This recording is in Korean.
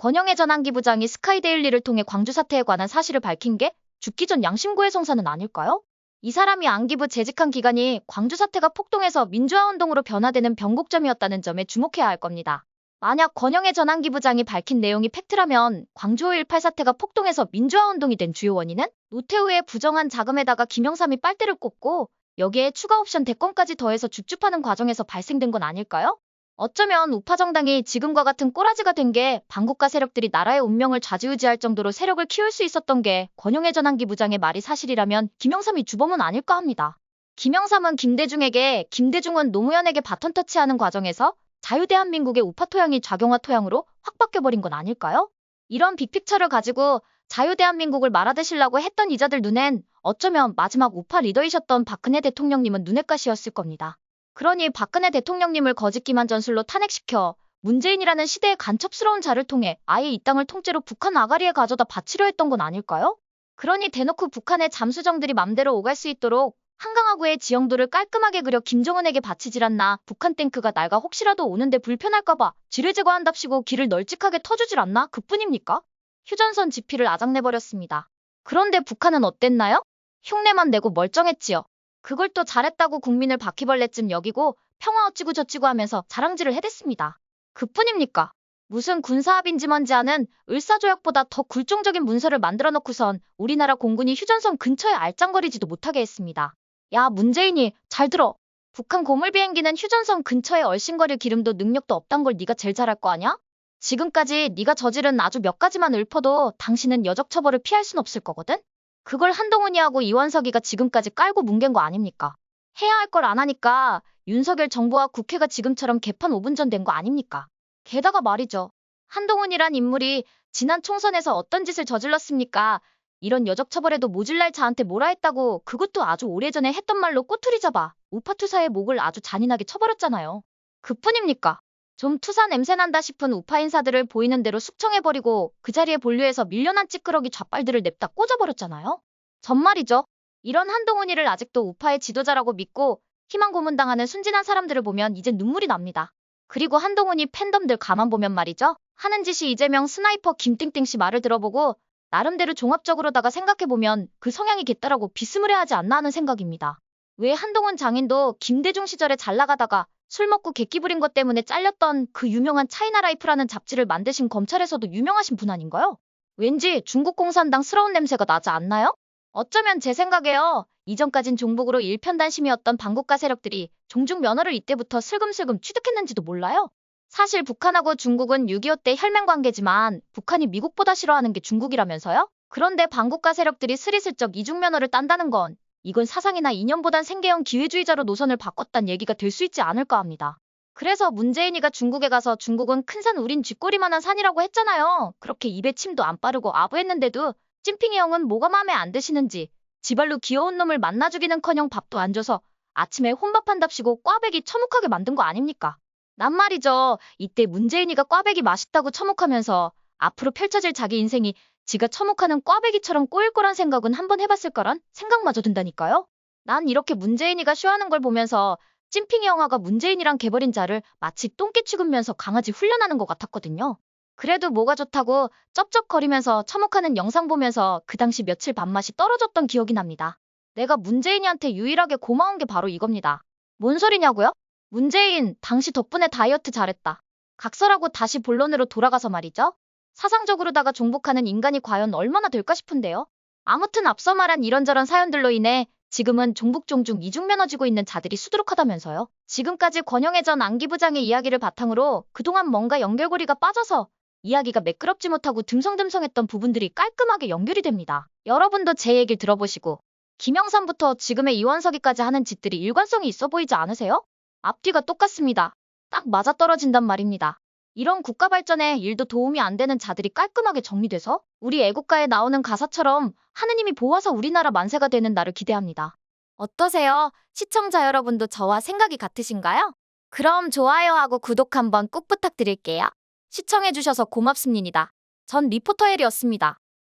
권영애 전 안기부장이 스카이데일리를 통해 광주 사태에 관한 사실을 밝힌 게 죽기 전 양심고의 성사는 아닐까요? 이 사람이 안기부 재직한 기간이 광주 사태가 폭동해서 민주화운동으로 변화되는 변곡점이었다는 점에 주목해야 할 겁니다. 만약 권영애 전 안기부장이 밝힌 내용이 팩트라면 광주 5.18 사태가 폭동해서 민주화운동이 된 주요 원인은 노태우의 부정한 자금에다가 김영삼이 빨대를 꽂고 여기에 추가 옵션 대권까지 더해서 줍줍하는 과정에서 발생된 건 아닐까요? 어쩌면 우파 정당이 지금과 같은 꼬라지가 된 게 반국가 세력들이 나라의 운명을 좌지우지할 정도로 세력을 키울 수 있었던 게 권영애 전 안기부장의 말이 사실이라면 김영삼이 주범은 아닐까 합니다. 김영삼은 김대중에게, 김대중은 노무현에게 바톤 터치하는 과정에서 자유대한민국의 우파 토양이 좌경화 토양으로 확 바뀌어버린 건 아닐까요? 이런 빅픽처를 가지고 자유대한민국을 말아드시려고 했던 이자들 눈엔 어쩌면 마지막 우파 리더이셨던 박근혜 대통령님은 눈엣가시였을 겁니다. 그러니 박근혜 대통령님을 거짓기만 전술로 탄핵시켜 문재인이라는 시대의 간첩스러운 자를 통해 아예 이 땅을 통째로 북한 아가리에 가져다 바치려 했던 건 아닐까요? 그러니 대놓고 북한의 잠수정들이 맘대로 오갈 수 있도록 한강하구의 지형도를 깔끔하게 그려 김정은에게 바치질 않나. 북한 탱크가 날가 혹시라도 오는데 불편할까봐 지뢰 제거한답시고 길을 널찍하게 터주질 않나. 그뿐입니까? 휴전선 지피를 아작내버렸습니다. 그런데 북한은 어땠나요? 흉내만 내고 멀쩡했지요. 그걸 또 잘했다고 국민을 바퀴벌레쯤 여기고 평화 어찌고 저찌고 하면서 자랑질을 해댔습니다. 그뿐입니까? 무슨 군사합인지 뭔지 아는 을사조약보다 더 굴종적인 문서를 만들어 놓고선 우리나라 공군이 휴전선 근처에 알짱거리지도 못하게 했습니다. 야, 문재인이 잘 들어. 북한 고물 비행기는 휴전선 근처에 얼씬거릴 기름도 능력도 없단 걸 네가 제일 잘할 거 아냐? 지금까지 네가 저지른 아주 몇 가지만 읊어도 당신은 여적 처벌을 피할 순 없을 거거든? 그걸 한동훈이 하고 이원석이가 지금까지 깔고 뭉갠 거 아닙니까? 해야 할 걸 안 하니까 윤석열 정부와 국회가 지금처럼 개판 5분 전 된 거 아닙니까? 게다가 말이죠. 한동훈이란 인물이 지난 총선에서 어떤 짓을 저질렀습니까? 이런 여적 처벌에도 모질랄 자한테 뭐라 했다고 그것도 아주 오래전에 했던 말로 꼬투리 잡아 우파투사의 목을 아주 잔인하게 쳐버렸잖아요. 그뿐입니까? 좀 투사 냄새난다 싶은 우파 인사들을 보이는 대로 숙청해버리고 그 자리에 본류해서 밀려난 찌끄러기 좌빨들을 냅다 꽂아버렸잖아요. 전말이죠. 이런 한동훈이를 아직도 우파의 지도자라고 믿고 희망 고문당하는 순진한 사람들을 보면 이제 눈물이 납니다. 그리고 한동훈이 팬덤들 가만 보면 말이죠. 하는 짓이 이재명 스나이퍼 김땡땡 씨 말을 들어보고 나름대로 종합적으로다가 생각해보면 그 성향이 겠다라고 비스무리하지 않나 하는 생각입니다. 왜 한동훈 장인도 김대중 시절에 잘 나가다가 술 먹고 객기 부린 것 때문에 잘렸던 그 유명한 차이나라이프라는 잡지를 만드신 검찰에서도 유명하신 분 아닌가요? 왠지 중국 공산당스러운 냄새가 나지 않나요? 어쩌면 제 생각에요. 이전까진 종북으로 일편단심이었던 반국가 세력들이 종중 면허를 이때부터 슬금슬금 취득했는지도 몰라요. 사실 북한하고 중국은 6.25 때 혈맹 관계지만 북한이 미국보다 싫어하는 게 중국이라면서요? 그런데 반국가 세력들이 스리슬쩍 이중 면허를 딴다는 건 이건 사상이나 이념보단 생계형 기회주의자로 노선을 바꿨단 얘기가 될 수 있지 않을까 합니다. 그래서 문재인이가 중국에 가서 중국은 큰 산 우린 쥐꼬리만한 산이라고 했잖아요. 그렇게 입에 침도 안 빠르고 아부했는데도 찐핑이 형은 뭐가 마음에 안 드시는지 지발로 귀여운 놈을 만나 주기는커녕 밥도 안 줘서 아침에 혼밥한답시고 꽈배기 처묵하게 만든 거 아닙니까? 난 말이죠. 이때 문재인이가 꽈배기 맛있다고 처묵하면서 앞으로 펼쳐질 자기 인생이 지가 처묵하는 꽈배기처럼 꼬일 거란 생각은 한번 해봤을 거란 생각마저 든다니까요. 난 이렇게 문재인이가 쇼하는 걸 보면서 찐핑이 형아가 문재인이랑 개버린 자를 마치 똥개 취급면서 강아지 훈련하는 것 같았거든요. 그래도 뭐가 좋다고 쩝쩝거리면서 처묵하는 영상 보면서 그 당시 며칠 밥맛이 떨어졌던 기억이 납니다. 내가 문재인이한테 유일하게 고마운 게 바로 이겁니다. 뭔 소리냐고요? 문재인, 당시 덕분에 다이어트 잘했다. 각설하고 다시 본론으로 돌아가서 말이죠. 사상적으로다가 종북하는 인간이 과연 얼마나 될까 싶은데요. 아무튼 앞서 말한 이런저런 사연들로 인해 지금은 종북 종중 이중면허 쥐고 있는 자들이 수두룩하다면서요. 지금까지 권영애 전 안기부장의 이야기를 바탕으로 그동안 뭔가 연결고리가 빠져서 이야기가 매끄럽지 못하고 듬성듬성했던 부분들이 깔끔하게 연결이 됩니다. 여러분도 제 얘기를 들어보시고 김영삼부터 지금의 이원석이까지 하는 짓들이 일관성이 있어 보이지 않으세요? 앞뒤가 똑같습니다. 딱 맞아떨어진단 말입니다. 이런 국가 발전에 일도 도움이 안 되는 자들이 깔끔하게 정리돼서 우리 애국가에 나오는 가사처럼 하느님이 보아서 우리나라 만세가 되는 날을 기대합니다. 어떠세요? 시청자 여러분도 저와 생각이 같으신가요? 그럼 좋아요하고 구독 한번 꼭 부탁드릴게요. 시청해주셔서 고맙습니다. 전 리포터 혜리였습니다.